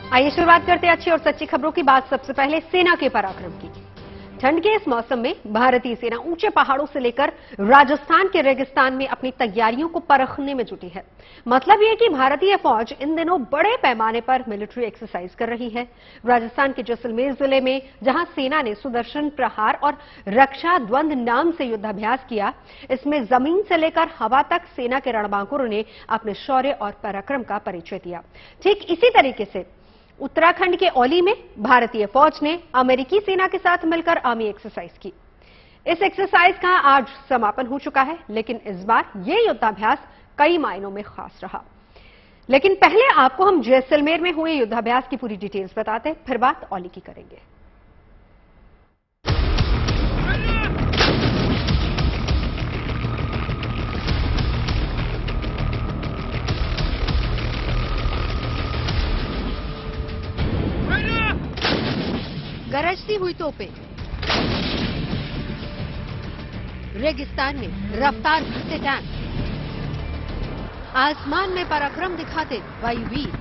आइए शुरुआत करते हैं अच्छी और सच्ची खबरों की। बात सबसे पहले सेना के पराक्रम की। ठंड के इस मौसम में भारतीय सेना ऊंचे पहाड़ों से लेकर राजस्थान के रेगिस्तान में अपनी तैयारियों को परखने में जुटी है। मतलब यह कि भारतीय फौज इन दिनों बड़े पैमाने पर मिलिट्री एक्सरसाइज कर रही है। राजस्थान के जैसलमेर जिले में जहां सेना ने सुदर्शन प्रहार और रक्षा द्वंद नाम से युद्धाभ्यास किया, इसमें जमीन से लेकर हवा तक सेना के रणबांकुरों ने अपने शौर्य और पराक्रम का परिचय दिया। ठीक इसी तरीके से उत्तराखंड के औली में भारतीय फौज ने अमेरिकी सेना के साथ मिलकर आर्मी एक्सरसाइज की। इस एक्सरसाइज का आज समापन हो चुका है, लेकिन इस बार यह युद्धाभ्यास कई मायनों में खास रहा। लेकिन पहले आपको हम जैसलमेर में हुए युद्धाभ्यास की पूरी डिटेल्स बताते हैं, फिर बात औली की करेंगे। गरजती हुई तोपें, रेगिस्तान में रफ्तार भरते टैंक, आसमान में पराक्रम दिखाते वायुवीर।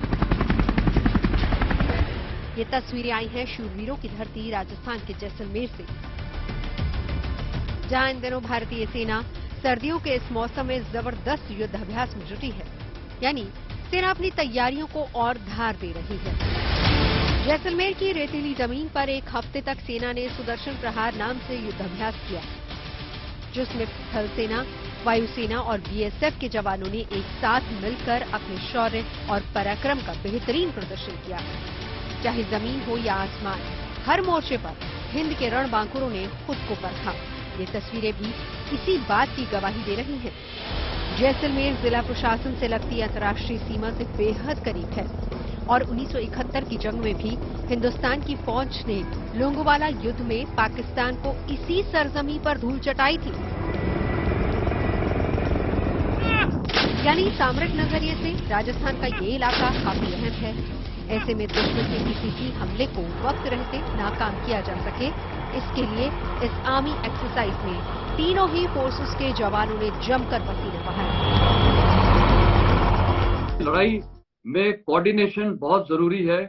ये तस्वीरें आई हैं शूरवीरों की धरती राजस्थान के जैसलमेर से, जहां इन दिनों भारतीय सेना सर्दियों के इस मौसम में जबरदस्त युद्धाभ्यास में जुटी है। यानी सेना अपनी तैयारियों को और धार दे रही है। जैसलमेर की रेतीली जमीन पर एक हफ्ते तक सेना ने सुदर्शन प्रहार नाम से युद्धाभ्यास किया, जिसमें थल सेना, वायुसेना और बीएसएफ के जवानों ने एक साथ मिलकर अपने शौर्य और पराक्रम का बेहतरीन प्रदर्शन किया। चाहे जमीन हो या आसमान, हर मोर्चे पर हिंद के रणबांकुरों ने खुद को परखा। ये तस्वीरें भी इसी बात की गवाही दे रही हैं। जैसलमेर जिला प्रशासन से लगती अंतर्राष्ट्रीय सीमा से बेहद करीब है और 1971 की जंग में भी हिंदुस्तान की फौज ने लोंगोवाला युद्ध में पाकिस्तान को इसी सरजमी पर धूल चटाई थी। यानी सामरिक नजरिए से राजस्थान का ये इलाका काफी अहम है। ऐसे में दुश्मन के किसी भी हमले को वक्त रहते नाकाम किया जा सके, इसके लिए इस आर्मी एक्सरसाइज में तीनों ही फोर्सेस के जवानों ने जमकर पसीने बहाए। लड़ाई में कोऑर्डिनेशन बहुत जरूरी है।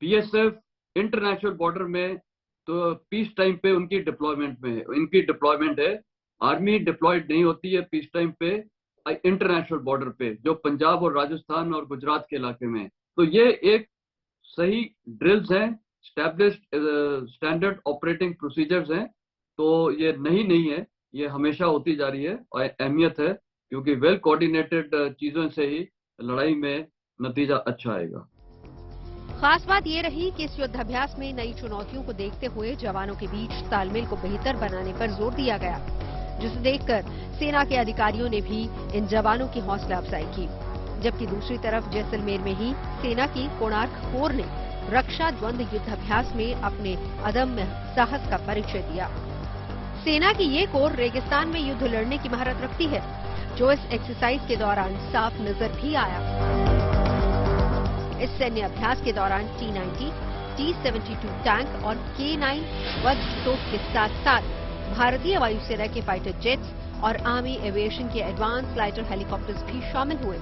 बीएसएफ इंटरनेशनल बॉर्डर में तो पीस टाइम पे इनकी डिप्लॉयमेंट है। आर्मी डिप्लॉयड नहीं होती है पीस टाइम पे इंटरनेशनल बॉर्डर पे, जो पंजाब और राजस्थान और गुजरात के इलाके में। तो ये एक सही ड्रिल्स हैं, स्टैब्लिश्ड स्टैंडर्ड ऑपरेटिंग प्रोसीजर्स हैं। तो ये नहीं है, ये हमेशा होती जा रही है और अहमियत है, क्योंकि वेल कोऑर्डिनेटेड चीजों से ही लड़ाई में नतीजा अच्छा आएगा। खास बात यह रही कि इस युद्धाभ्यास में नई चुनौतियों को देखते हुए जवानों के बीच तालमेल को बेहतर बनाने पर जोर दिया गया, जिसे देखकर सेना के अधिकारियों ने भी इन जवानों की हौसला अफजाई की। जबकि दूसरी तरफ जैसलमेर में ही सेना की कोणार्क कोर ने रक्षा द्वंद युद्धाभ्यास में अपने अदम्य साहस का परिचय दिया। सेना की ये कोर रेगिस्तान में युद्ध लड़ने की महारत रखती है, जो इस एक्सरसाइज के दौरान साफ नजर भी आया। इस सैन्य अभ्यास के दौरान T-90, T-72 टैंक और K-9 वज्र तोप के साथ साथ भारतीय वायुसेना के फाइटर जेट्स और आर्मी एविएशन के एडवांस लाइटर हेलीकॉप्टर्स भी शामिल हुए।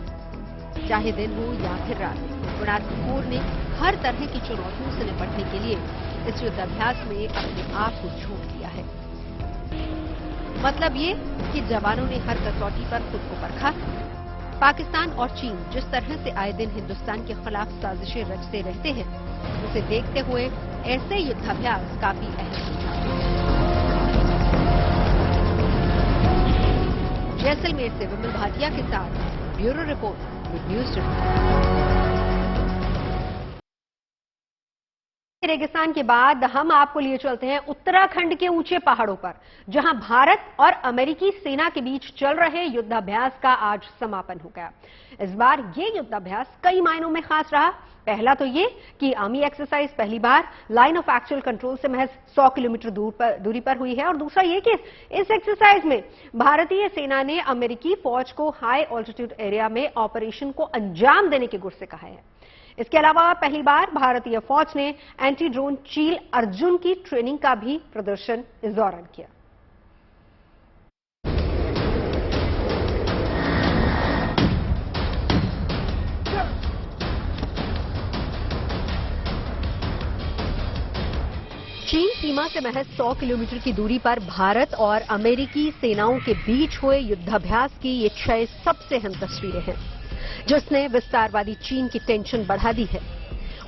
चाहे दिन हो या फिर रात, कोणार्क कोर ने हर तरह की चुनौतियों से निपटने के लिए इस युद्धाभ्यास में अपने आप को झोंक दिया है। मतलब ये कि जवानों ने हर कसौटी पर खुद को परखा। पाकिस्तान और चीन जिस तरह से आए दिन हिंदुस्तान के खिलाफ साजिशें रचते रहते हैं, उसे देखते हुए ऐसे युद्धाभ्यास काफी अहम था। जैसलमेर से विमल भाटिया के साथ bureau report, good news today. रेगिस्तान के बाद हम आपको लिए चलते हैं उत्तराखंड के ऊंचे पहाड़ों पर, जहां भारत और अमेरिकी सेना के बीच चल रहे युद्धाभ्यास का आज समापन हो गया। इस बार ये युद्धाभ्यास कई मायनों में खास रहा। पहला तो ये कि आर्मी एक्सरसाइज पहली बार लाइन ऑफ एक्चुअल कंट्रोल से महज 100 किलोमीटर दूरी पर हुई है, और दूसरा ये कि इस एक्सरसाइज में भारतीय सेना ने अमेरिकी फौज को हाई ऑल्टीट्यूड एरिया में ऑपरेशन को अंजाम देने के गुर से कहा है। इसके अलावा पहली बार भारतीय फौज ने एंटी ड्रोन चील अर्जुन की ट्रेनिंग का भी प्रदर्शन इस दौरान किया। चीन सीमा से महज 100 किलोमीटर की दूरी पर भारत और अमेरिकी सेनाओं के बीच हुए युद्धाभ्यास की ये 6 सबसे अहम तस्वीरें हैं, जिसने विस्तारवादी चीन की टेंशन बढ़ा दी है।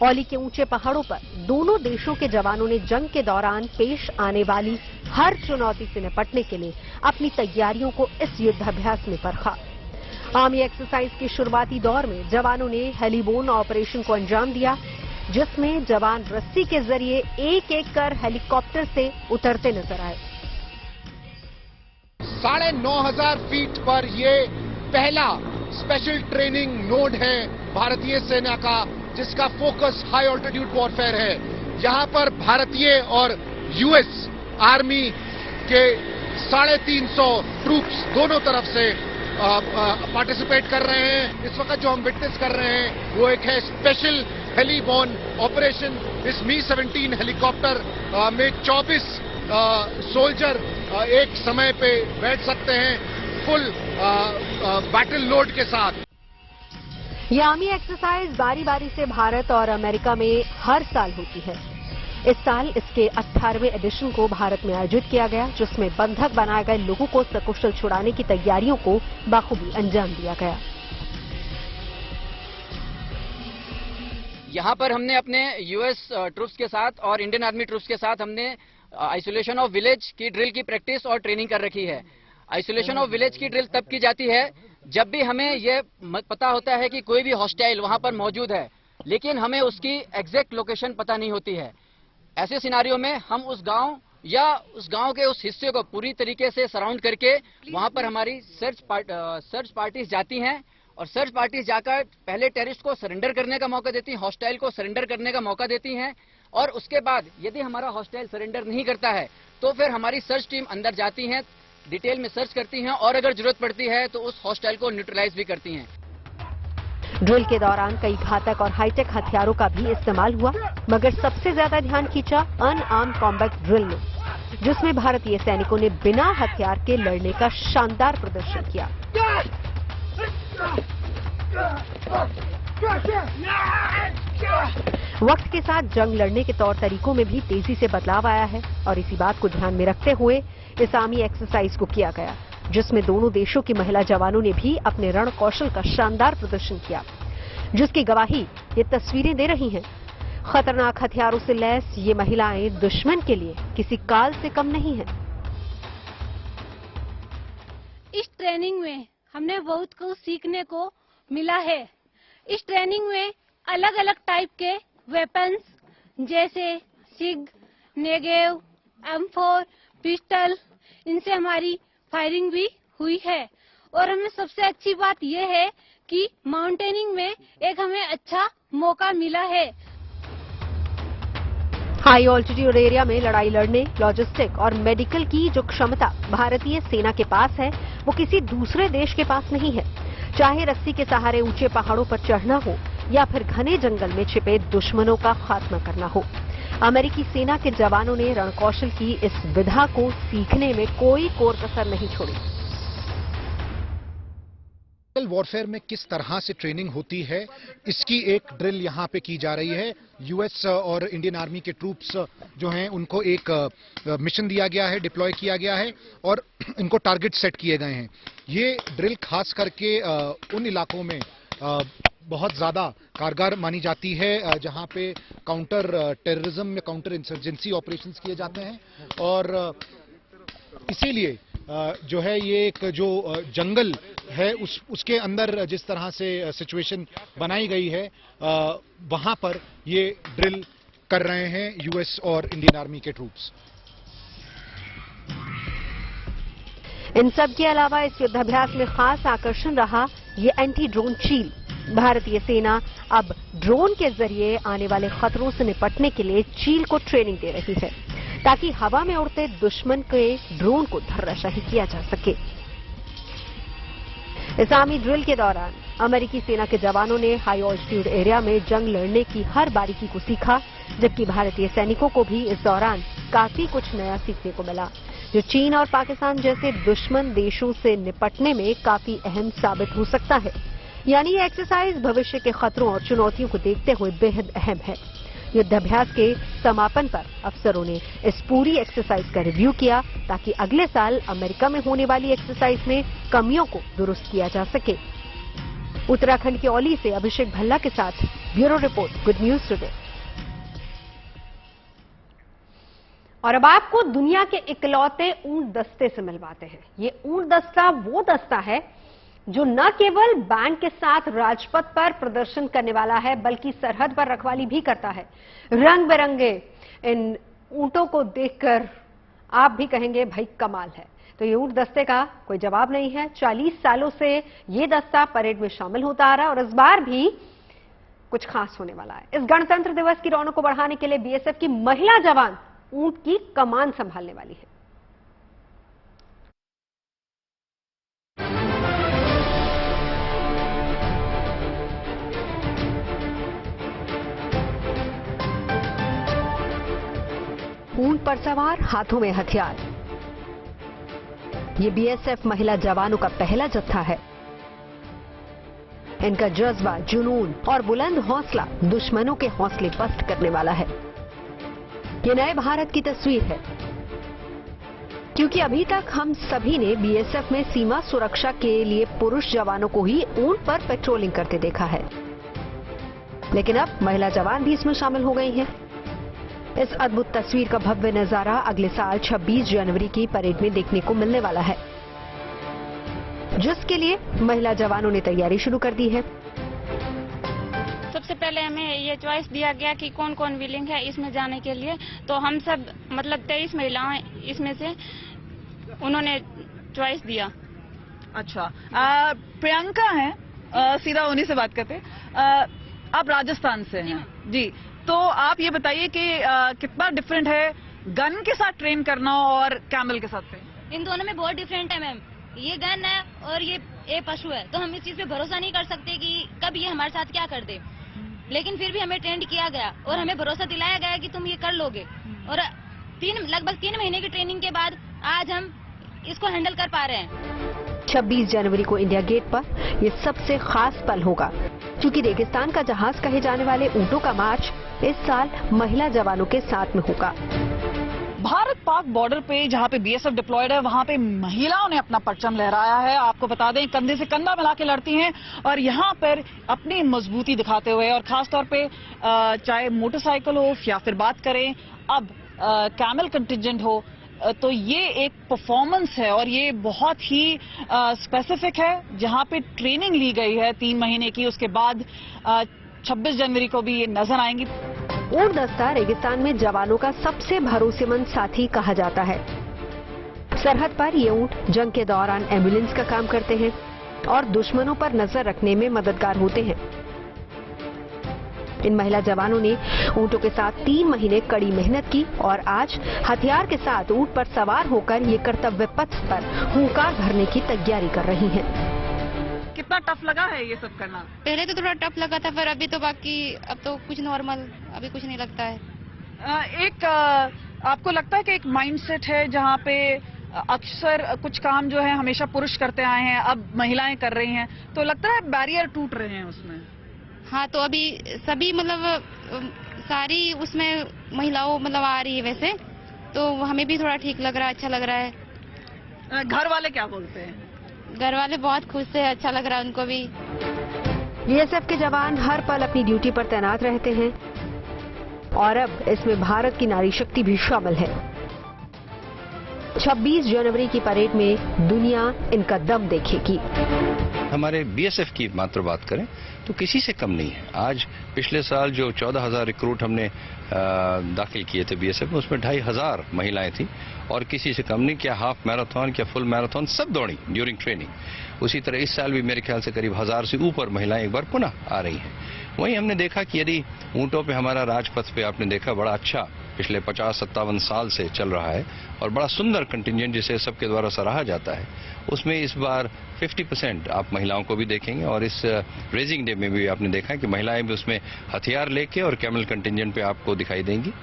औली के ऊंचे पहाड़ों पर दोनों देशों के जवानों ने जंग के दौरान पेश आने वाली हर चुनौती से निपटने के लिए अपनी तैयारियों को इस युद्धाभ्यास में परखा। आर्मी एक्सरसाइज के शुरुआती दौर में जवानों ने हेलीबोर्न ऑपरेशन को अंजाम दिया, जिसमें जवान रस्सी के जरिए एक एक कर हेलीकॉप्टर से उतरते नजर आए। 9,500 फीट पर ये पहला स्पेशल ट्रेनिंग नोड है भारतीय सेना का, जिसका फोकस हाई ऑल्टीट्यूड वॉरफेयर है। यहां पर भारतीय और यूएस आर्मी के 350 ट्रूप्स दोनों तरफ से पार्टिसिपेट कर रहे हैं। इस वक्त जो हम विटनेस कर रहे हैं वो एक है स्पेशल हेलीबोर्न ऑपरेशन। इस मी-17 हेलीकॉप्टर में 24 सोल्जर एक समय पे बैठ सकते हैं, फुल बैटल लोड के साथ। ये आर्मी एक्सरसाइज बारी बारी से भारत और अमेरिका में हर साल होती है। इस साल इसके 18वें एडिशन को भारत में आयोजित किया गया, जिसमें बंधक बनाए गए लोगों को सकुशल छुड़ाने की तैयारियों को बाखूबी अंजाम दिया गया। यहाँ पर हमने अपने यूएस ट्रूप्स के साथ और इंडियन आर्मी ट्रूप्स के साथ हमने आइसोलेशन ऑफ विलेज की ड्रिल की प्रैक्टिस और ट्रेनिंग कर रखी है। आइसोलेशन ऑफ विलेज की ड्रिल तब की जाती है जब भी हमें यह पता होता है कि कोई भी हॉस्टाइल वहां पर मौजूद है, लेकिन हमें उसकी एग्जैक्ट लोकेशन पता नहीं होती है। ऐसे सिनारियों में हम उस गांव या उस गांव के उस हिस्से को पूरी तरीके से सराउंड करके वहां पर हमारी सर्च पार्टीज जाती हैं और सर्च पार्टीज जाकर पहले टेररिस्ट को सरेंडर करने का मौका देती हैं, हॉस्टाइल को सरेंडर करने का मौका देती हैं, और उसके बाद यदि हमारा हॉस्टाइल सरेंडर नहीं करता है तो फिर हमारी सर्च टीम अंदर जाती है, डिटेल में सर्च करती हैं और अगर जरूरत पड़ती है तो उस हॉस्टाइल को न्यूट्रलाइज भी करती हैं। ड्रिल के दौरान कई घातक और हाईटेक हथियारों का भी इस्तेमाल हुआ, मगर सबसे ज्यादा ध्यान खींचा अनआर्म्ड कॉम्बैट ड्रिल ने, जिसमें भारतीय सैनिकों ने बिना हथियार के लड़ने का शानदार प्रदर्शन किया। वक्त के साथ जंग लड़ने के तौर तरीकों में भी तेजी से बदलाव आया है और इसी बात को ध्यान में रखते हुए इस आर्मी एक्सरसाइज को किया गया, जिसमें दोनों देशों की महिला जवानों ने भी अपने रण कौशल का शानदार प्रदर्शन किया, जिसकी गवाही ये तस्वीरें दे रही हैं। खतरनाक हथियारों से लैस ये महिलाएं दुश्मन के लिए किसी काल से कम नहीं हैं। इस ट्रेनिंग में हमने बहुत कुछ सीखने को मिला है। इस ट्रेनिंग में अलग अलग टाइप के वेपन्स जैसे सिग, नेगेव, M4, पिस्टल, इनसे हमारी फायरिंग भी हुई है। और हमें सबसे अच्छी बात यह है कि माउंटेनिंग में एक हमें अच्छा मौका मिला है। हाई ऑल्टीट्यूड एरिया में लड़ाई लड़ने, लॉजिस्टिक और मेडिकल की जो क्षमता भारतीय सेना के पास है, वो किसी दूसरे देश के पास नहीं है। चाहे रस्सी के सहारे ऊंचे पहाड़ों पर चढ़ना हो या फिर घने जंगल में छिपे दुश्मनों का खात्मा करना हो, अमेरिकी सेना के जवानों ने रणकौशल की इस विधा को सीखने में कोई कोर कसर नहीं छोड़ी। वॉरफेयर में किस तरह से ट्रेनिंग होती है, इसकी एक ड्रिल यहां पे की जा रही है। यूएस और इंडियन आर्मी के ट्रूप्स जो हैं उनको एक मिशन दिया गया है, डिप्लॉय किया गया है और इनको टारगेट सेट किए गए हैं। ये ड्रिल खास करके उन इलाकों में बहुत ज्यादा कारगर मानी जाती है जहां पे काउंटर टेररिज्म या काउंटर इंसर्जेंसी ऑपरेशंस किए जाते हैं, और इसीलिए जो है ये एक जो जंगल है उसके अंदर जिस तरह से सिचुएशन बनाई गई है वहां पर ये ड्रिल कर रहे हैं यूएस और इंडियन आर्मी के ट्रूप्स। इन सब के अलावा इस युद्धाभ्यास में खास आकर्षण रहा ये एंटी ड्रोन चील। भारतीय सेना अब ड्रोन के जरिए आने वाले खतरों से निपटने के लिए चील को ट्रेनिंग दे रही है, ताकि हवा में उड़ते दुश्मन के ड्रोन को धराशायी किया जा सके। इस आर्मी ड्रिल के दौरान अमेरिकी सेना के जवानों ने हाई ऑल्टीट्यूड एरिया में जंग लड़ने की हर बारीकी को सीखा, जबकि भारतीय सैनिकों को भी इस दौरान काफी कुछ नया सीखने को मिला, जो चीन और पाकिस्तान जैसे दुश्मन देशों से निपटने में काफी अहम साबित हो सकता है। यानी ये एक्सरसाइज भविष्य के खतरों और चुनौतियों को देखते हुए बेहद अहम है। युद्धाभ्यास के समापन पर अफसरों ने इस पूरी एक्सरसाइज का रिव्यू किया ताकि अगले साल अमेरिका में होने वाली एक्सरसाइज में कमियों को दुरुस्त किया जा सके। उत्तराखंड के औली से अभिषेक भल्ला के साथ bureau report, good news today. और अब आपको दुनिया के इकलौते ऊंट दस्ते से मिलवाते हैं। ये ऊंट दस्ता वो दस्ता है जो न केवल बैंड के साथ राजपथ पर प्रदर्शन करने वाला है बल्कि सरहद पर रखवाली भी करता है। रंग बिरंगे इन ऊंटों को देखकर आप भी कहेंगे भाई कमाल है। तो ये ऊंट दस्ते का कोई जवाब नहीं है। 40 सालों से ये दस्ता परेड में शामिल होता आ रहा है और इस बार भी कुछ खास होने वाला है। इस गणतंत्र दिवस की रौनक को बढ़ाने के लिए बीएसएफ की महिला जवान ऊंट की कमान संभालने वाली है। ऊंट पर सवार, हाथों में हथियार। ये बीएसएफ महिला जवानों का पहला जत्था है। इनका जज्बा, जुनून और बुलंद हौसला दुश्मनों के हौसले पस्त करने वाला है। ये नए भारत की तस्वीर है, क्योंकि अभी तक हम सभी ने बीएसएफ में सीमा सुरक्षा के लिए पुरुष जवानों को ही ऊंट पर पेट्रोलिंग करते देखा है, लेकिन अब महिला जवान भी इसमें शामिल हो गई हैं। इस अद्भुत तस्वीर का भव्य नजारा अगले साल 26 जनवरी की परेड में देखने को मिलने वाला है, जिसके लिए महिला जवानों ने तैयारी शुरू कर दी है। सबसे पहले हमें ये चॉइस दिया गया कि कौन कौन विलिंग है इसमें जाने के लिए, तो हम सब मतलब 23 महिलाएं इसमें से उन्होंने चॉइस दिया। अच्छा, प्रियंका है, सीधा उन्हीं से बात करते हैं। आप राजस्थान से हैं जी, तो आप ये बताइए कि कितना डिफरेंट है गन के साथ ट्रेन करना और कैमल के साथ ट्रेन? इन दोनों में बहुत डिफरेंट है मैम। ये गन है और ये पशु है, तो हम इस चीज पे भरोसा नहीं कर सकते कि कब ये हमारे साथ क्या कर दे, लेकिन फिर भी हमें ट्रेंड किया गया और हमें भरोसा दिलाया गया कि तुम ये कर लोगे। और लगभग 3 महीने की ट्रेनिंग के बाद आज हम इसको हैंडल कर पा रहे हैं। 26 जनवरी को इंडिया गेट पर ये सबसे खास पल होगा, क्योंकि रेगिस्तान का जहाज कहे जाने वाले ऊंटों का मार्च इस साल महिला जवानों के साथ में होगा। भारत पाक बॉर्डर पे जहां पे बीएसएफ डिप्लॉयड है, वहां पे महिलाओं ने अपना परचम लहराया है। आपको बता दें, कंधे से कंधा मिला के लड़ती हैं और यहां पर अपनी मजबूती दिखाते हुए, और खासतौर पे चाहे मोटरसाइकिल हो या फिर बात करें अब कैमल कंटिजेंट हो, तो ये एक परफॉर्मेंस है और ये बहुत ही स्पेसिफिक है, जहां पे ट्रेनिंग ली गई है 3 महीने की। उसके बाद 26 जनवरी को भी ये नजर आएंगी। ऊंट दस्ता रेगिस्तान में जवानों का सबसे भरोसेमंद साथी कहा जाता है। सरहद पर ये ऊंट जंग के दौरान एम्बुलेंस का काम करते हैं और दुश्मनों पर नजर रखने में मददगार होते हैं। इन महिला जवानों ने ऊंटों के साथ 3 महीने कड़ी मेहनत की और आज हथियार के साथ ऊंट पर सवार होकर ये कर्तव्य पथ पर हुंकार भरने की तैयारी कर रही हैं। कितना टफ लगा है ये सब करना? पहले तो थोड़ा टफ लगा था, पर अभी तो बाकी अब तो कुछ नॉर्मल, अभी कुछ नहीं लगता है। आपको लगता है कि एक माइंडसेट है जहाँ पे अक्सर कुछ काम जो है हमेशा पुरुष करते आए हैं, अब महिलाएं कर रही हैं, तो लगता है बैरियर टूट रहे हैं उसमें? हाँ, तो अभी सभी मतलब सारी उसमें महिलाओं मतलब आ रही है वैसे, तो हमें भी थोड़ा ठीक लग रहा है, अच्छा लग रहा है। घर वाले क्या बोलते हैं? घर वाले बहुत खुश है, अच्छा लग रहा है उनको भी। बीएसएफ के जवान हर पल अपनी ड्यूटी पर तैनात रहते हैं और अब इसमें भारत की नारी शक्ति भी शामिल है। 26 जनवरी की परेड में दुनिया इनका दम देखेगी। हमारे बीएसएफ की मात्र बात करें तो किसी से कम नहीं है। आज पिछले साल जो 14,000 रिक्रूट हमने दाखिल किए थे बीएसएफ में, उसमें 2,500 महिलाएं थी और किसी से कम नहीं। क्या हाफ मैराथन, क्या फुल मैराथन, सब दौड़ी ड्यूरिंग ट्रेनिंग। उसी तरह इस साल भी मेरे ख्याल से करीब 1000 से ऊपर महिलाएं एक बार पुनः आ रही हैं। वहीं हमने देखा कि यदि ऊंटों पे हमारा राजपथ पे आपने देखा बड़ा अच्छा पिछले 50-57 साल से चल रहा है और बड़ा सुंदर कंटिजेंट जिसे सबके द्वारा सराहा जाता है, उसमें इस बार 50% आप महिलाओं को भी देखेंगे। और इस रेजिंग डे में भी आपने देखा है कि महिलाएं भी उसमें हथियार लेके और कैमल कंटिजेंट पे आपको दिखाई देंगी।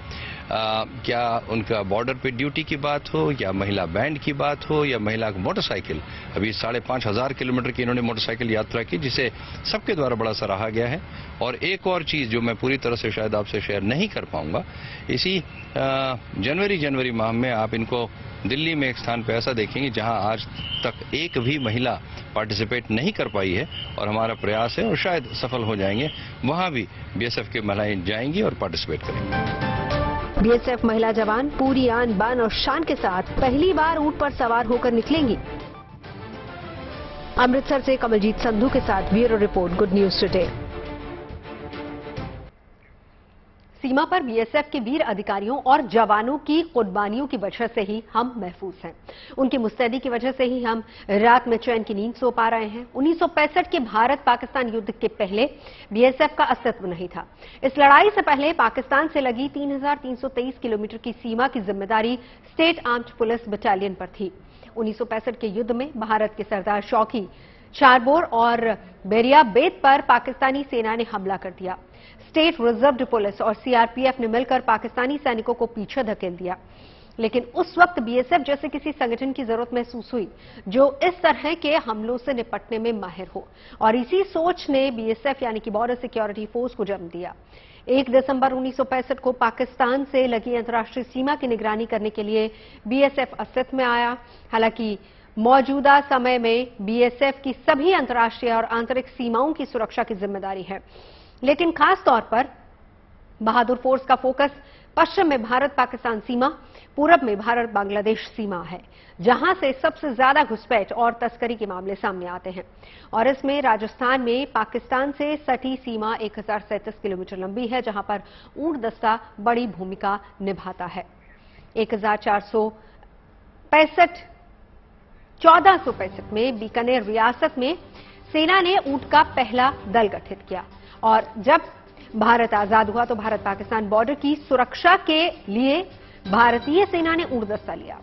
क्या उनका बॉर्डर पे ड्यूटी की बात हो, या महिला बैंड की बात हो, या महिला मोटरसाइकिल। अभी 5,500 किलोमीटर की इन्होंने मोटरसाइकिल यात्रा की, जिसे सबके द्वारा बड़ा सराहा गया है। और एक और चीज जो मैं पूरी तरह से शायद आपसे शेयर नहीं कर पाऊंगा, इसी जनवरी माह में आप इनको दिल्ली में एक स्थान पर ऐसा देखेंगे जहां आज तक एक भी महिला पार्टिसिपेट नहीं कर पाई है, और हमारा प्रयास है और शायद सफल हो जाएंगे, वहां भी बीएसएफ की महिलाएं जाएंगी और पार्टिसिपेट करेंगी। बीएसएफ महिला जवान पूरी आन बान और शान के साथ पहली बार ऊंट पर सवार होकर निकलेंगी। अमृतसर से कमलजीत संधू के साथ bureau report, good news today. सीमा पर बीएसएफ के वीर अधिकारियों और जवानों की कुर्बानियों की वजह से ही हम महफूज हैं। उनकी मुस्तैदी की वजह से ही हम रात में चैन की नींद सो पा रहे हैं। 1965 के भारत पाकिस्तान युद्ध के पहले बीएसएफ का अस्तित्व नहीं था। इस लड़ाई से पहले पाकिस्तान से लगी 3,323 किलोमीटर की सीमा की जिम्मेदारी स्टेट आर्म्ड पुलिस बटालियन पर थी। 1965 के युद्ध में भारत के सरदार शौकी, चारबोर और बेरिया बेत पर पाकिस्तानी सेना ने हमला कर दिया। स्टेट रिजर्व पुलिस और सीआरपीएफ ने मिलकर पाकिस्तानी सैनिकों को पीछे धकेल दिया। लेकिन उस वक्त बीएसएफ जैसे किसी संगठन की जरूरत महसूस हुई जो इस तरह के हमलों से निपटने में माहिर हो, और इसी सोच ने बीएसएफ यानी कि बॉर्डर सिक्योरिटी फोर्स को जन्म दिया। 1 दिसंबर 1965 को पाकिस्तान से लगी अंतर्राष्ट्रीय सीमा की निगरानी करने के लिए बीएसएफ अस्तित्व में आया। हालांकि मौजूदा समय में बीएसएफ की सभी अंतर्राष्ट्रीय और आंतरिक सीमाओं की सुरक्षा की जिम्मेदारी है, लेकिन खास तौर पर बहादुर फोर्स का फोकस पश्चिम में भारत पाकिस्तान सीमा, पूरब में भारत बांग्लादेश सीमा है, जहां से सबसे ज्यादा घुसपैठ और तस्करी के मामले सामने आते हैं। और इसमें राजस्थान में पाकिस्तान से सटी सीमा 1037 किलोमीटर लंबी है, जहां पर ऊंट दस्ता बड़ी भूमिका निभाता है। 1465 में बीकानेर रियासत में सेना ने ऊंट का पहला दल गठित किया, और जब भारत आजाद हुआ तो भारत पाकिस्तान बॉर्डर की सुरक्षा के लिए भारतीय सेना ने ऊंट दस्ता लिया,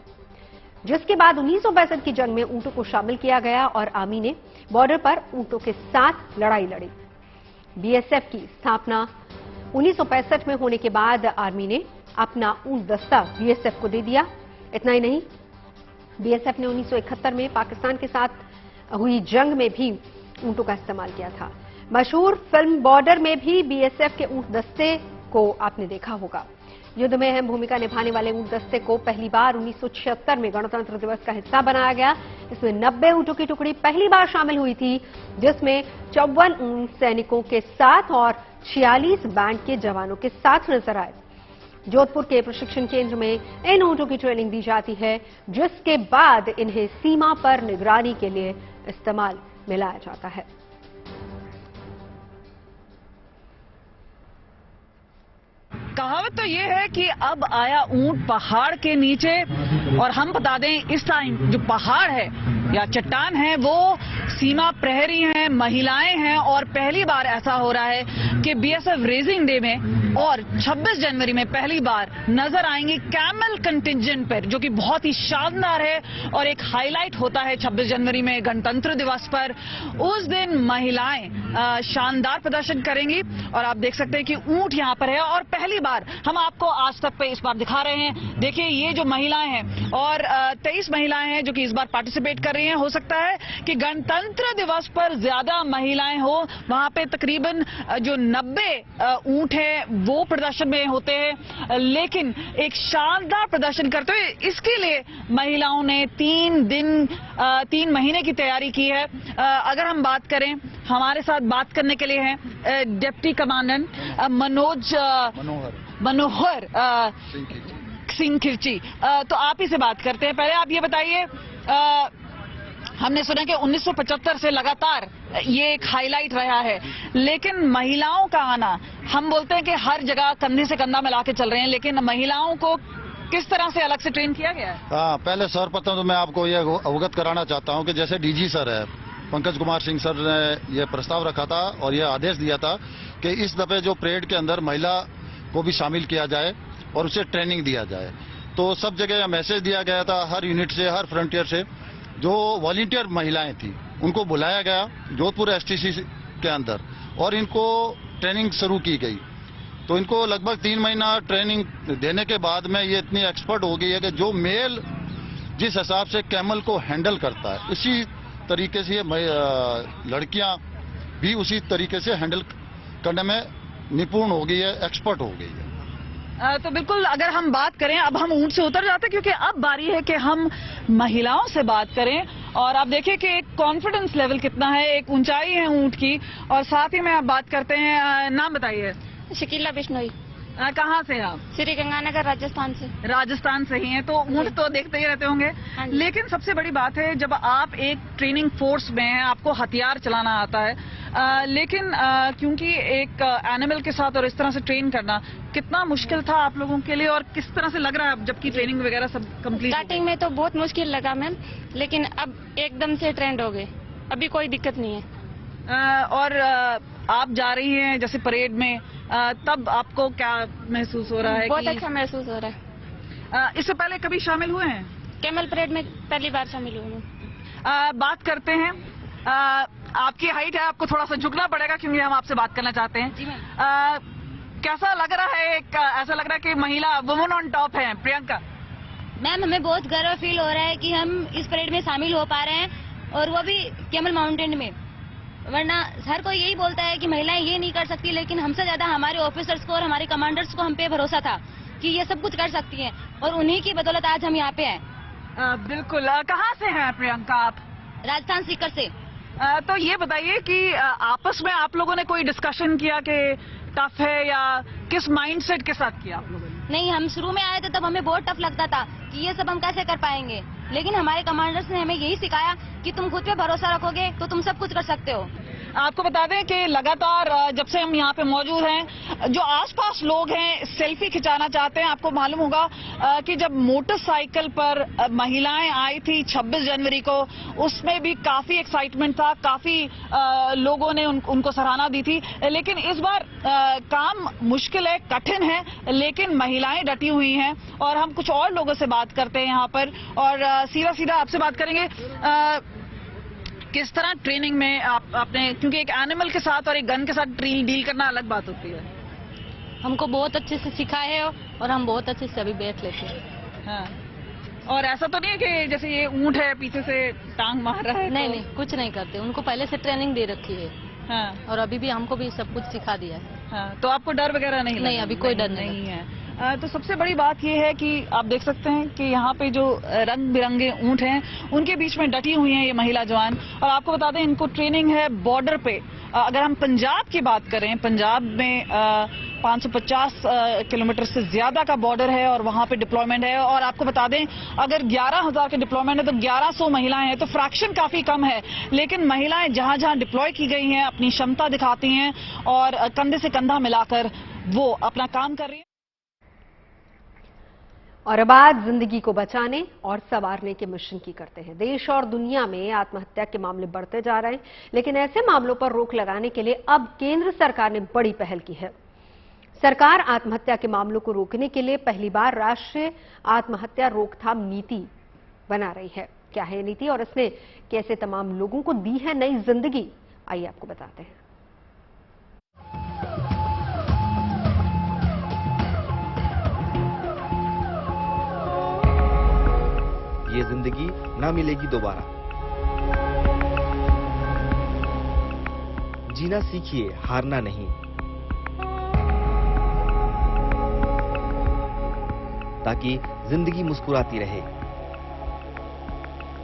जिसके बाद 1965 की जंग में ऊंटों को शामिल किया गया और आर्मी ने बॉर्डर पर ऊंटों के साथ लड़ाई लड़ी। बीएसएफ की स्थापना 1965 में होने के बाद आर्मी ने अपना ऊंट दस्ता बीएसएफ को दे दिया। इतना ही नहीं, बीएसएफ ने 1971 में पाकिस्तान के साथ हुई जंग में भी ऊंटों का इस्तेमाल किया था। मशहूर फिल्म बॉर्डर में भी बीएसएफ के ऊंट दस्ते को आपने देखा होगा। युद्ध में अहम भूमिका निभाने वाले ऊंट दस्ते को पहली बार 1976 में गणतंत्र दिवस का हिस्सा बनाया गया। इसमें 90 ऊंटों की टुकड़ी पहली बार शामिल हुई थी, जिसमें 54 ऊंट सैनिकों के साथ और 46 बैंड के जवानों के साथ नजर आए। जोधपुर के प्रशिक्षण केंद्र में इन ऊंटों की ट्रेनिंग दी जाती है, जिसके बाद इन्हें सीमा पर निगरानी के लिए इस्तेमाल में लाया जाता है। कहावत तो ये है कि अब आया ऊंट पहाड़ के नीचे, और हम बता दें इस टाइम जो पहाड़ है या चट्टान है वो सीमा प्रहरी हैं, महिलाएं हैं, और पहली बार ऐसा हो रहा है कि बीएसएफ रेजिंग डे में और 26 जनवरी में पहली बार नजर आएंगे कैमल कंटिंजेंट पर, जो कि बहुत ही शानदार है और एक हाईलाइट होता है 26 जनवरी में गणतंत्र दिवस पर। उस दिन महिलाएं शानदार प्रदर्शन करेंगी, और आप देख सकते हैं कि ऊंट यहां पर है, और पहली बार हम आपको आज तक पे इस बार दिखा रहे हैं। देखिए ये जो महिलाएं हैं, और 23 महिलाएं हैं जो कि इस बार पार्टिसिपेट कर रही हैं। हो सकता है कि गणतंत्र दिवस पर ज्यादा महिलाएं हो, वहां पे तकरीबन जो 90 ऊंट है वो प्रदर्शन में होते हैं, लेकिन एक शानदार प्रदर्शन करते हुए इसके लिए महिलाओं ने 3 महीने की तैयारी की है। अगर हम बात करें, हमारे साथ बात करने के लिए हैं डिप्टी कमांडेंट मनोहर सिंह खिरची। तो आप ही से बात करते हैं। पहले आप ये बताइए, हमने सुना कि 1975 से लगातार ये एक हाईलाइट रहा है, लेकिन महिलाओं का आना, हम बोलते हैं कि हर जगह कंधे से कंधा मिला के चल रहे हैं, लेकिन महिलाओं को किस तरह से अलग से ट्रेन किया गया है? हाँ, पहले सर्वप्रथम तो मैं आपको ये अवगत कराना चाहता हूँ कि जैसे डीजी सर है, पंकज कुमार सिंह सर ने यह प्रस्ताव रखा था और यह आदेश दिया था कि इस दफे जो परेड के अंदर महिला को भी शामिल किया जाए और उसे ट्रेनिंग दिया जाए। तो सब जगह यह मैसेज दिया गया था, हर यूनिट से, हर फ्रंटियर से जो वॉलंटियर महिलाएं थी उनको बुलाया गया जोधपुर एसटीसी के अंदर, और इनको ट्रेनिंग शुरू की गई। तो इनको लगभग 3 महीना ट्रेनिंग देने के बाद में ये इतनी एक्सपर्ट हो गई है कि जो मेल जिस हिसाब से कैमल को हैंडल करता है, इसी तरीके से ये लड़कियां भी उसी तरीके से हैंडल करने में निपुण हो गई है, एक्सपर्ट हो गई है। तो बिल्कुल, अगर हम बात करें, अब हम ऊंट से उतर जाते हैं क्योंकि अब बारी है कि हम महिलाओं से बात करें। और आप देखिए कि एक कॉन्फिडेंस लेवल कितना है, एक ऊंचाई है ऊंट की। और साथ ही में आप बात करते हैं, नाम बताइए। शकीला बिश्नोई। कहाँ से आप? श्री गंगानगर, राजस्थान से। राजस्थान से ही हैं, तो ऊंट तो देखते ही रहते होंगे। लेकिन सबसे बड़ी बात है, जब आप एक ट्रेनिंग फोर्स में हैं, आपको हथियार चलाना आता है, लेकिन क्योंकि एक एनिमल के साथ और इस तरह से ट्रेन करना कितना मुश्किल था आप लोगों के लिए, और किस तरह से लग रहा है जबकि ट्रेनिंग वगैरह सब कंप्लीट? स्टार्टिंग में तो बहुत मुश्किल लगा मैम, लेकिन अब एकदम से ट्रेंड हो गए, अभी कोई दिक्कत नहीं है। और आप जा रही हैं जैसे परेड में, तब आपको क्या महसूस हो रहा है? बहुत अच्छा महसूस हो रहा है। इससे पहले कभी शामिल हुए हैं? कैमल परेड में पहली बार शामिल हुए हैं। बात करते हैं, आपकी हाइट है, आपको थोड़ा सा झुकना पड़ेगा क्योंकि हम आपसे बात करना चाहते हैं। जी मैम। कैसा लग रहा है? ऐसा लग रहा है कि महिला वुमन ऑन टॉप है। प्रियंका मैम, हमें बहुत गर्व फील हो रहा है कि हम इस परेड में शामिल हो पा रहे हैं, और वो भी कैमल माउंटेन में। वरना हर कोई यही बोलता है कि महिलाएं ये नहीं कर सकती, लेकिन हमसे ज्यादा हमारे ऑफिसर्स को और हमारे कमांडर्स को हम पे भरोसा था कि ये सब कुछ कर सकती हैं, और उन्हीं की बदौलत आज हम यहाँ पे हैं। बिल्कुल। कहाँ से हैं प्रियंका आप? राजस्थान सीकर से। तो ये बताइए कि आपस में आप लोगों ने कोई डिस्कशन किया कि टफ है, या किस माइंडसेट के साथ किया आप लोगों ने? नहीं, हम शुरू में आए थे तब हमें बहुत टफ लगता था कि ये सब हम कैसे कर पाएंगे, लेकिन हमारे कमांडर्स ने हमें यही सिखाया कि तुम खुद पे भरोसा रखोगे तो तुम सब कुछ कर सकते हो। आपको बता दें कि लगातार जब से हम यहाँ पे मौजूद हैं, जो आसपास लोग हैं सेल्फी खिंचाना चाहते हैं। आपको मालूम होगा कि जब मोटरसाइकिल पर महिलाएं आई थी 26 जनवरी को, उसमें भी काफी एक्साइटमेंट था, काफी लोगों ने उनको सराहना दी थी। लेकिन इस बार काम मुश्किल है, कठिन है, लेकिन महिलाएं डटी हुई हैं। और हम कुछ और लोगों से बात करते हैं यहाँ पर, और सीधा सीधा आपसे बात करेंगे। किस तरह ट्रेनिंग में आपने, क्योंकि एक एनिमल के साथ और एक गन के साथ डील करना अलग बात होती है। हमको बहुत अच्छे से सिखाया है और हम बहुत अच्छे से अभी बैठ लेते हैं। हाँ। और ऐसा तो नहीं है कि जैसे ये ऊंट है पीछे से टांग मार रहा है? नहीं नहीं, कुछ नहीं करते, उनको पहले से ट्रेनिंग दे रखी है। हाँ। और अभी भी हमको भी सब कुछ सिखा दिया है। हाँ। तो आपको डर वगैरह नहीं? नहीं, अभी कोई डर नहीं है। तो सबसे बड़ी बात यह है कि आप देख सकते हैं कि यहाँ पे जो रंग बिरंगे ऊंट हैं, उनके बीच में डटी हुई हैं ये महिला जवान। और आपको बता दें, इनको ट्रेनिंग है बॉर्डर पे। अगर हम पंजाब की बात करें, पंजाब में 550 किलोमीटर से ज्यादा का बॉर्डर है और वहां पे डिप्लॉयमेंट है। और आपको बता दें, अगर 11,000 के डिप्लॉयमेंट है तो 1100 महिलाएं हैं, तो फ्रैक्शन काफी कम है। लेकिन महिलाएं जहां जहां डिप्लॉय की गई हैं अपनी क्षमता दिखाती हैं और कंधे से कंधा मिलाकर वो अपना काम कर रही हैं। और अब आज जिंदगी को बचाने और संवारने के मिशन की करते हैं। देश और दुनिया में आत्महत्या के मामले बढ़ते जा रहे हैं, लेकिन ऐसे मामलों पर रोक लगाने के लिए अब केंद्र सरकार ने बड़ी पहल की है। सरकार आत्महत्या के मामलों को रोकने के लिए पहली बार राष्ट्रीय आत्महत्या रोकथाम नीति बना रही है। क्या है ये नीति और इसने कैसे तमाम लोगों को दी है नई जिंदगी, आइए आपको बताते हैं। ये जिंदगी ना मिलेगी दोबारा। जीना सीखिए, हारना नहीं। ताकि जिंदगी मुस्कुराती रहे।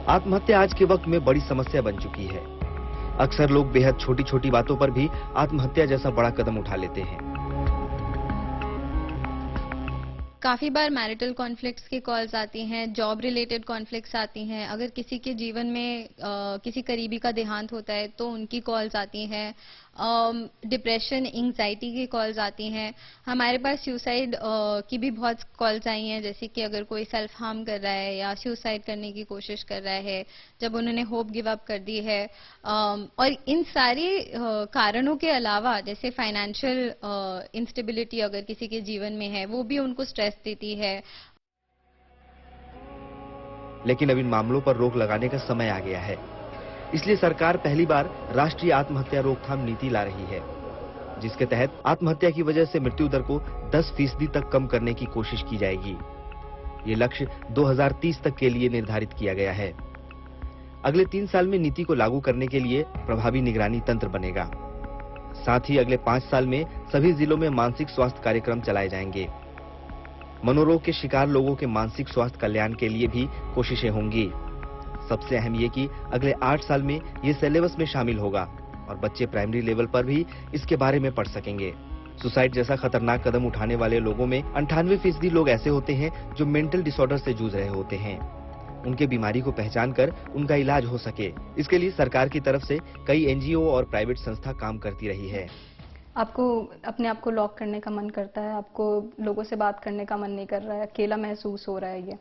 आत्महत्या आज के वक्त में बड़ी समस्या बन चुकी है। अक्सर लोग बेहद छोटी छोटी बातों पर भी आत्महत्या जैसा बड़ा कदम उठा लेते हैं। काफ़ी बार मैरिटल कॉन्फ्लिक्ट्स की कॉल्स आती हैं, जॉब रिलेटेड कॉन्फ्लिक्ट्स आती हैं। अगर किसी के जीवन में किसी करीबी का देहांत होता है तो उनकी कॉल्स आती हैं। डिप्रेशन, एंग्जाइटी की कॉल्स आती हैं। हमारे पास सुसाइड की भी बहुत कॉल्स आई हैं, जैसे कि अगर कोई सेल्फ हार्म कर रहा है या सुसाइड करने की कोशिश कर रहा है, जब उन्होंने होप गिव अप कर दी है। और इन सारे कारणों के अलावा जैसे फाइनेंशियल इंस्टेबिलिटी अगर किसी के जीवन में है, वो भी उनको स्ट्रेस देती है। लेकिन अब इन मामलों पर रोक लगाने का समय आ गया है। इसलिए सरकार पहली बार राष्ट्रीय आत्महत्या रोकथाम नीति ला रही है। जिसके तहत आत्महत्या की वजह से मृत्यु दर को 10% तक कम करने की कोशिश की जाएगी। ये लक्ष्य 2030 तक के लिए निर्धारित किया गया है। अगले 3 साल में नीति को लागू करने के लिए प्रभावी निगरानी तंत्र बनेगा। साथ ही अगले 5 साल में सभी जिलों में मानसिक स्वास्थ्य कार्यक्रम चलाए जाएंगे। मनोरोग के शिकार लोगों के मानसिक स्वास्थ्य कल्याण के लिए भी कोशिशें होंगी। सबसे अहम ये कि अगले 8 साल में ये सिलेबस में शामिल होगा और बच्चे प्राइमरी लेवल पर भी इसके बारे में पढ़ सकेंगे। सुसाइड जैसा खतरनाक कदम उठाने वाले लोगों में 98% लोग ऐसे होते हैं जो मेंटल डिसऑर्डर से जूझ रहे होते हैं। उनके बीमारी को पहचान कर उनका इलाज हो सके, इसके लिए सरकार की तरफ से कई एनजीओ और प्राइवेट संस्था काम करती रही है। आपको अपने आप को लॉक करने का मन करता है, आपको लोगों से बात करने का मन नहीं कर रहा है, अकेला महसूस हो रहा है। ये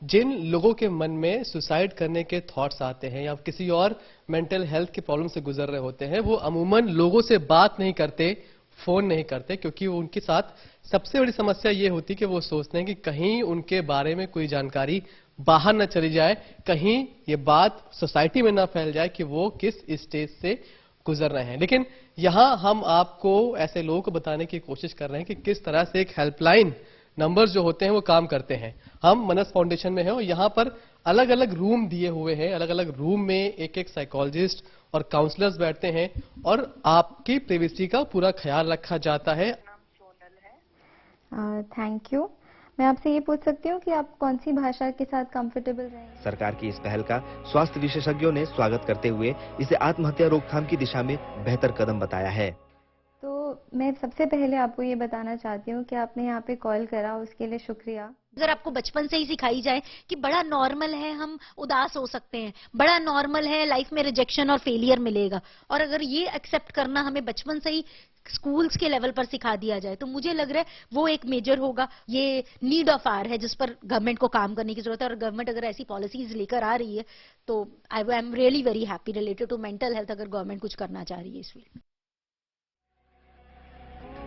जिन लोगों के मन में सुसाइड करने के थॉट्स आते हैं या किसी और मेंटल हेल्थ के प्रॉब्लम से गुजर रहे होते हैं, वो अमूमन लोगों से बात नहीं करते, फोन नहीं करते, क्योंकि वो उनके साथ सबसे बड़ी समस्या ये होती कि वो सोचते हैं कि कहीं उनके बारे में कोई जानकारी बाहर न चली जाए, कहीं ये बात सोसाइटी में ना फैल जाए कि वो किस स्टेज से गुजर रहे हैं। लेकिन यहां हम आपको ऐसे लोगों को बताने की कोशिश कर रहे हैं कि किस तरह से एक हेल्पलाइन नंबर्स जो होते हैं वो काम करते हैं। हम मनस फाउंडेशन में हैं और यहाँ पर अलग अलग रूम दिए हुए हैं। अलग अलग रूम में एक एक साइकोलॉजिस्ट और काउंसलर्स बैठते हैं और आपकी प्राइवेसी का पूरा ख्याल रखा जाता है। Thank you. मैं आपसे ये पूछ सकती हूँ कि आप कौन सी भाषा के साथ कंफर्टेबल रहेंगे? सरकार की इस पहल का स्वास्थ्य विशेषज्ञों ने स्वागत करते हुए इसे आत्महत्या रोकथाम की दिशा में बेहतर कदम बताया है। तो मैं सबसे पहले आपको ये बताना चाहती हूँ कि आपने यहाँ पे कॉल करा, उसके लिए शुक्रिया। अगर आपको बचपन से ही सिखाई जाए कि बड़ा नॉर्मल है, हम उदास हो सकते हैं, बड़ा नॉर्मल है, लाइफ में रिजेक्शन और फेलियर मिलेगा, और अगर ये एक्सेप्ट करना हमें बचपन से ही स्कूल्स के लेवल पर सिखा दिया जाए, तो मुझे लग रहा है वो एक मेजर होगा। ये नीड ऑफ आवर है जिस पर गवर्नमेंट को काम करने की जरूरत है, और गवर्नमेंट अगर ऐसी पॉलिसीज लेकर आ रही है तो I am really very happy related to mental health, अगर गवर्नमेंट कुछ करना चाह रही है इस फील्ड में।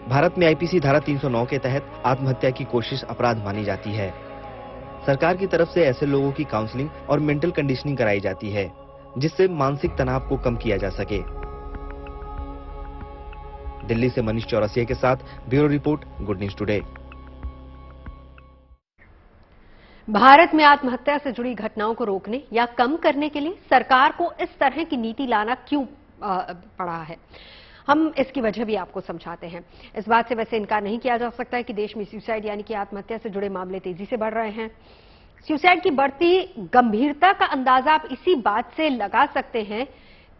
भारत में आईपीसी धारा 309 के तहत आत्महत्या की कोशिश अपराध मानी जाती है। सरकार की तरफ से ऐसे लोगों की काउंसलिंग और मेंटल कंडीशनिंग कराई जाती है, जिससे मानसिक तनाव को कम किया जा सके। दिल्ली से मनीष चौरसिया के साथ bureau report, good news today. Bharat में आत्महत्या से जुड़ी घटनाओं को रोकने या कम करने के लिए सरकार को इस तरह की नीति लाना क्यों पड़ा है, हम इसकी वजह भी आपको समझाते हैं। इस बात से वैसे इनकार नहीं किया जा सकता है कि देश में सुसाइड यानी कि आत्महत्या से जुड़े मामले तेजी से बढ़ रहे हैं। सुसाइड की बढ़ती गंभीरता का अंदाजा आप इसी बात से लगा सकते हैं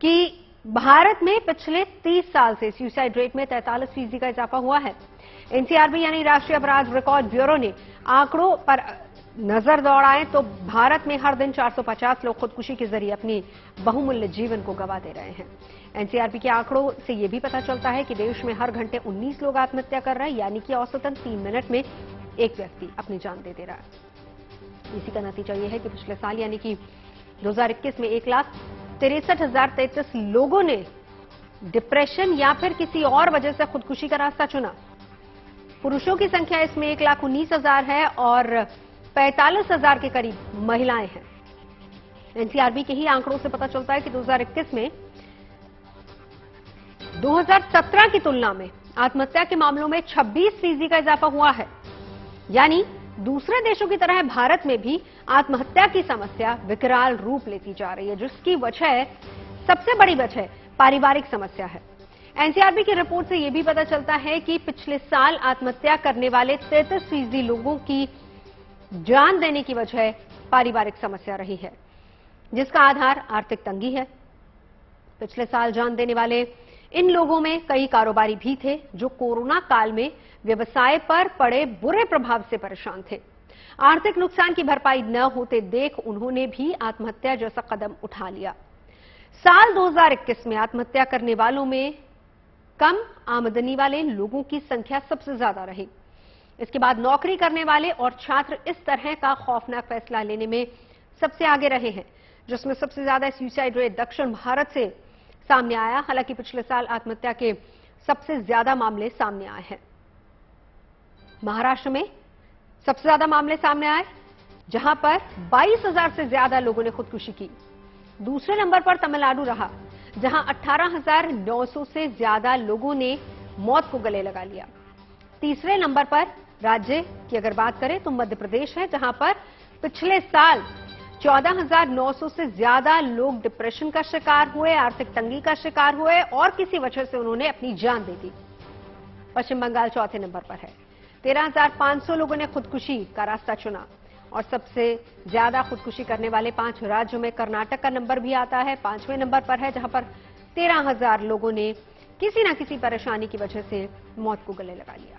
कि भारत में पिछले 30 साल से सुसाइड रेट में 43% का इजाफा हुआ है। एनसीआरबी यानी राष्ट्रीय अपराध रिकॉर्ड ब्यूरो ने आंकड़ों पर नजर दौड़ाए तो भारत में हर दिन 450 लोग खुदकुशी के जरिए अपनी बहुमूल्य जीवन को गंवा दे रहे हैं। एनसीआरबी के आंकड़ों से यह भी पता चलता है कि देश में हर घंटे 19 लोग आत्महत्या कर रहे हैं, यानी कि औसतन 3 मिनट में एक व्यक्ति अपनी जान दे रहा है। इसी का नतीजा यह है कि पिछले साल यानी कि 2021 में 1,63,033 लोगों ने डिप्रेशन या फिर किसी और वजह से खुदकुशी का रास्ता चुना। पुरुषों की संख्या इसमें 1,19,000 है और 45,000 के करीब महिलाएं हैं। एनसीआरबी के ही आंकड़ों से पता चलता है कि 2021 में 2017 की तुलना में आत्महत्या के मामलों में 26% का इजाफा हुआ है। यानी दूसरे देशों की तरह भारत में भी आत्महत्या की समस्या विकराल रूप लेती जा रही है, जिसकी वजह, सबसे बड़ी वजह पारिवारिक समस्या है। एनसीआरबी की रिपोर्ट से यह भी पता चलता है कि पिछले साल आत्महत्या करने वाले 33% लोगों की जान देने की वजह पारिवारिक समस्या रही है, जिसका आधार आर्थिक तंगी है। पिछले साल जान देने वाले इन लोगों में कई कारोबारी भी थे जो कोरोना काल में व्यवसाय पर पड़े बुरे प्रभाव से परेशान थे। आर्थिक नुकसान की भरपाई न होते देख उन्होंने भी आत्महत्या जैसा कदम उठा लिया। साल 2021 में आत्महत्या करने वालों में कम आमदनी वाले लोगों की संख्या सबसे ज्यादा रही। इसके बाद नौकरी करने वाले और छात्र इस तरह का खौफनाक फैसला लेने में सबसे आगे रहे हैं, जिसमें सबसे ज्यादा सुसाइड रेट दक्षिण भारत से सामने आया। हालांकि पिछले साल आत्महत्या के सबसे ज्यादा मामले सामने आए हैं। महाराष्ट्र में सबसे ज्यादा मामले सामने आए, जहां पर 22,000 से ज्यादा लोगों ने खुदकुशी की। दूसरे नंबर पर तमिलनाडु रहा, जहां 18,900 से ज्यादा लोगों ने मौत को गले लगा लिया। तीसरे नंबर पर राज्य की अगर बात करें तो मध्य प्रदेश है, जहां पर पिछले साल 14,900 से ज्यादा लोग डिप्रेशन का शिकार हुए, आर्थिक तंगी का शिकार हुए और किसी वजह से उन्होंने अपनी जान दे दी। पश्चिम बंगाल चौथे नंबर पर है, 13,500 लोगों ने खुदकुशी का रास्ता चुना और सबसे ज्यादा खुदकुशी करने वाले 5 राज्यों में कर्नाटक का नंबर भी आता है, 5वें नंबर पर है, जहां पर 13,000 लोगों ने किसी न किसी परेशानी की वजह से मौत को गले लगा लिया।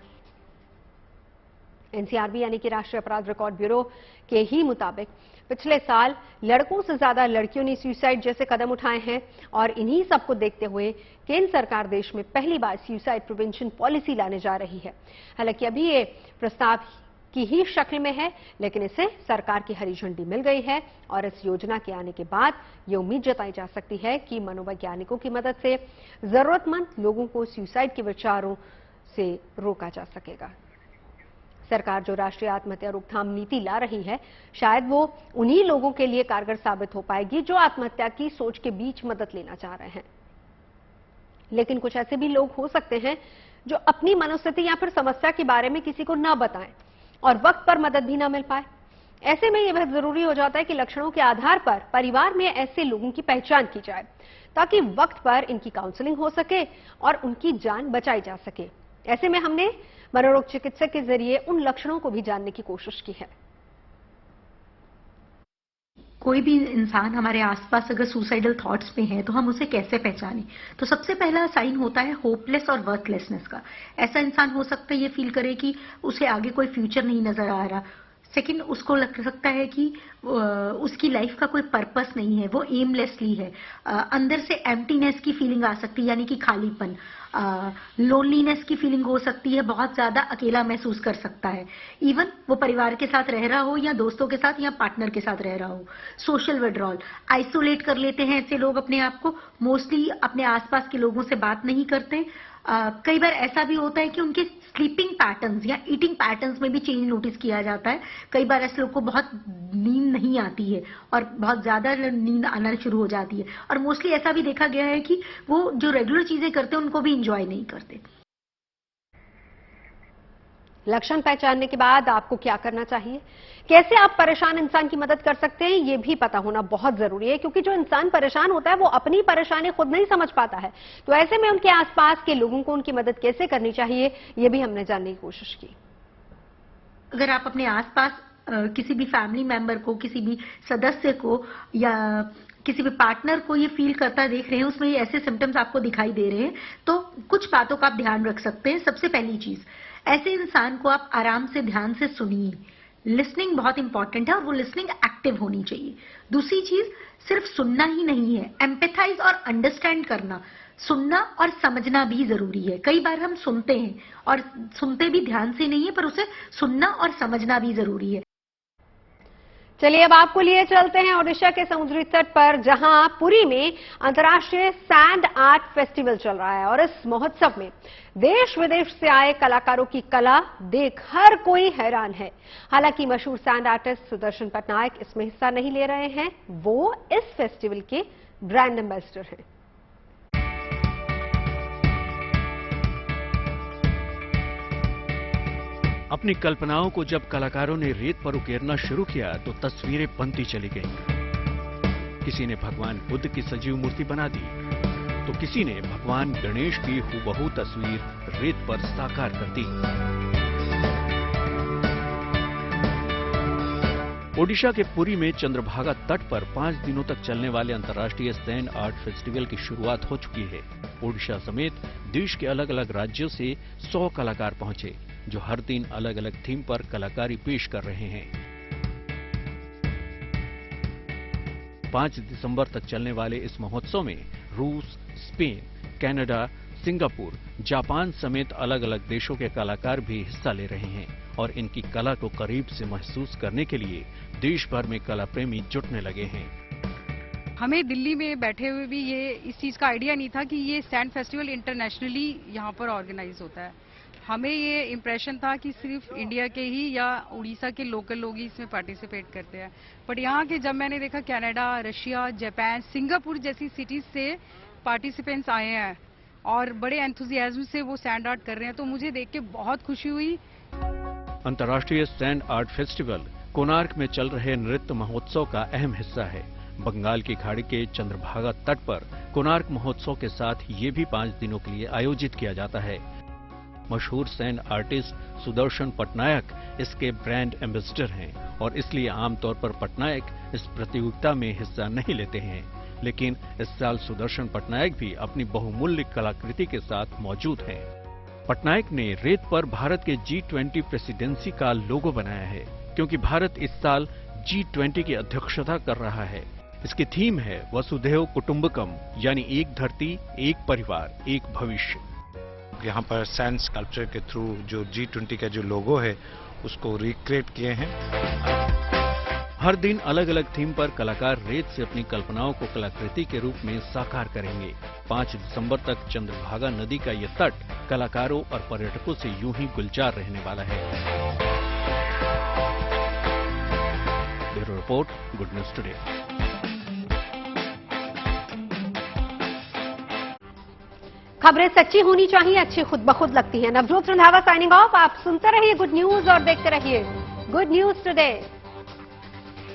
एनसीआरबी यानी कि राष्ट्रीय अपराध रिकॉर्ड ब्यूरो के ही मुताबिक पिछले साल लड़कों से ज्यादा लड़कियों ने सुसाइड जैसे कदम उठाए हैं और इन्हीं सबको देखते हुए केंद्र सरकार देश में पहली बार सुसाइड प्रिवेंशन पॉलिसी लाने जा रही है। हालांकि अभी ये प्रस्ताव की ही शक्ल में है, लेकिन इसे सरकार की हरी झंडी मिल गई है और इस योजना के आने के बाद ये उम्मीद जताई जा सकती है कि मनोवैज्ञानिकों की मदद से जरूरतमंद लोगों को सुसाइड के विचारों से रोका जा सकेगा। सरकार जो राष्ट्रीय आत्महत्या रोकथाम नीति ला रही है, शायद वो उन्हीं लोगों के लिए कारगर साबित हो पाएगी जो आत्महत्या की सोच के बीच मदद लेना चाह रहे हैं। लेकिन कुछ ऐसे भी लोग हो सकते हैं जो अपनी मनोस्थिति या फिर समस्या के बारे में किसी को न बताएं और वक्त पर मदद भी न मिल पाए। ऐसे में यह बहुत जरूरी हो जाता है कि लक्षणों के आधार पर परिवार में ऐसे लोगों की पहचान की जाए ताकि वक्त पर इनकी काउंसलिंग हो सके और उनकी जान बचाई जा सके। ऐसे में हमने मनोरोग चिकित्सक के जरिए उन लक्षणों को भी जानने की कोशिश की है। कोई भी इंसान हमारे आसपास अगर सुसाइडल थॉट्स में है तो हम उसे कैसे पहचानें? तो सबसे पहला साइन होता है होपलेस और वर्थलेसनेस का। ऐसा इंसान हो सकता है ये फील करे कि उसे आगे कोई फ्यूचर नहीं नजर आ रहा। सेकंड, उसको लग सकता है कि उसकी लाइफ का कोई पर्पस नहीं है, वो एमलेसली है। अंदर से एम्प्टीनेस की फीलिंग आ सकती है, यानी कि खालीपन। लोनलीनेस की फीलिंग हो सकती है, बहुत ज्यादा अकेला महसूस कर सकता है। इवन वो परिवार के साथ रह रहा हो या दोस्तों के साथ या पार्टनर के साथ रह रहा हो। सोशल विड्रॉल, आइसोलेट कर लेते हैं ऐसे लोग अपने आप को, मोस्टली अपने आसपास के लोगों से बात नहीं करते। कई बार ऐसा भी होता है कि उनके स्लीपिंग पैटर्न्स या ईटिंग पैटर्न्स में भी चेंज नोटिस किया जाता है। कई बार ऐसे लोग को बहुत नींद नहीं आती है और बहुत ज्यादा नींद आना शुरू हो जाती है। और मोस्टली ऐसा भी देखा गया है कि वो जो रेगुलर चीजें करते हैं उनको भी इंजॉय नहीं करते। लक्षण पहचानने के बाद आपको क्या करना चाहिए, कैसे आप परेशान इंसान की मदद कर सकते हैं, यह भी पता होना बहुत जरूरी है, क्योंकि जो इंसान परेशान होता है वो अपनी परेशानी खुद नहीं समझ पाता है। तो ऐसे में उनके आसपास के लोगों को उनकी मदद कैसे करनी चाहिए, ये भी हमने जानने की कोशिश की। अगर आप अपने आसपास किसी भी फैमिली मेंबर को, किसी भी सदस्य को या किसी भी पार्टनर को ये फील करता देख रहे हैं, उसमें ये ऐसे सिम्टम्स आपको दिखाई दे रहे हैं, तो कुछ बातों का आप ध्यान रख सकते हैं। सबसे पहली चीज, ऐसे इंसान को आप आराम से ध्यान से सुनिए। लिसनिंग बहुत इंपॉर्टेंट है और वो लिसनिंग एक्टिव होनी चाहिए। दूसरी चीज, सिर्फ सुनना ही नहीं है, एम्पैथाइज और अंडरस्टैंड करना। सुनना और समझना भी जरूरी है। कई बार हम सुनते हैं और सुनते भी ध्यान से नहीं है, पर उसे सुनना और समझना भी जरूरी है। चलिए अब आपको लिए चलते हैं ओडिशा के समुद्री तट पर, जहां पुरी में अंतर्राष्ट्रीय सैंड आर्ट फेस्टिवल चल रहा है और इस महोत्सव में देश विदेश से आए कलाकारों की कला देख हर कोई हैरान है। हालांकि मशहूर सैंड आर्टिस्ट सुदर्शन पटनायक इसमें हिस्सा नहीं ले रहे हैं, वो इस फेस्टिवल के ब्रांड एम्बेसडर हैं। अपनी कल्पनाओं को जब कलाकारों ने रेत पर उकेरना शुरू किया तो तस्वीरें बनती चली गईं। किसी ने भगवान बुद्ध की सजीव मूर्ति बना दी तो किसी ने भगवान गणेश की हूबहू तस्वीर रेत पर साकार कर दी। ओडिशा के पुरी में चंद्रभागा तट पर 5 दिनों तक चलने वाले अंतर्राष्ट्रीय सैंड आर्ट फेस्टिवल की शुरुआत हो चुकी है। ओडिशा समेत देश के अलग अलग राज्यों से 100 कलाकार पहुंचे, जो हर दिन अलग अलग थीम पर कलाकारी पेश कर रहे हैं। 5 दिसंबर तक चलने वाले इस महोत्सव में रूस, स्पेन, कनाडा, सिंगापुर, जापान समेत अलग अलग देशों के कलाकार भी हिस्सा ले रहे हैं और इनकी कला को करीब से महसूस करने के लिए देश भर में कला प्रेमी जुटने लगे हैं। हमें दिल्ली में बैठे हुए भी ये इस चीज का आइडिया नहीं था कि ये सैंड फेस्टिवल इंटरनेशनली यहाँ पर ऑर्गेनाइज होता है। हमें ये इम्प्रेशन था कि सिर्फ इंडिया के ही या उड़ीसा के लोकल लोग ही इसमें पार्टिसिपेट करते हैं, बट यहाँ के जब मैंने देखा कनाडा, रशिया, जापान, सिंगापुर जैसी सिटीज से पार्टिसिपेंट्स आए हैं और बड़े एंथुजियाज्म से वो सैंड आर्ट कर रहे हैं, तो मुझे देख के बहुत खुशी हुई। अंतर्राष्ट्रीय सैंड आर्ट फेस्टिवल कोणार्क में चल रहे नृत्य महोत्सव का अहम हिस्सा है। बंगाल की खाड़ी के चंद्रभागा तट पर कोणार्क महोत्सव के साथ ये भी 5 दिनों के लिए आयोजित किया जाता है। मशहूर सैंड आर्टिस्ट सुदर्शन पटनायक इसके ब्रांड एम्बेसडर हैं और इसलिए आमतौर पर पटनायक इस प्रतियोगिता में हिस्सा नहीं लेते हैं। लेकिन इस साल सुदर्शन पटनायक भी अपनी बहुमूल्य कलाकृति के साथ मौजूद हैं। पटनायक ने रेत पर भारत के G20 प्रेसिडेंसी का लोगो बनाया है, क्योंकि भारत इस साल G20 की अध्यक्षता कर रहा है। इसकी थीम है वसुधैव कुटुंबकम, यानी एक धरती, एक परिवार, एक भविष्य। यहाँ पर सैंड स्कल्पचर के थ्रू जो G20 का जो लोगो है उसको रिक्रिएट किए हैं। हर दिन अलग अलग थीम पर कलाकार रेत से अपनी कल्पनाओं को कलाकृति के रूप में साकार करेंगे। 5 दिसंबर तक चंद्रभागा नदी का ये तट कलाकारों और पर्यटकों से यूं ही गुलजार रहने वाला है। Bureau report, good news today. खबरें सच्ची होनी चाहिए, अच्छी खुद ब खुद लगती हैं। Navjot Randhawa signing off. आप सुनते रहिए गुड न्यूज और देखते रहिए गुड न्यूज टुडे।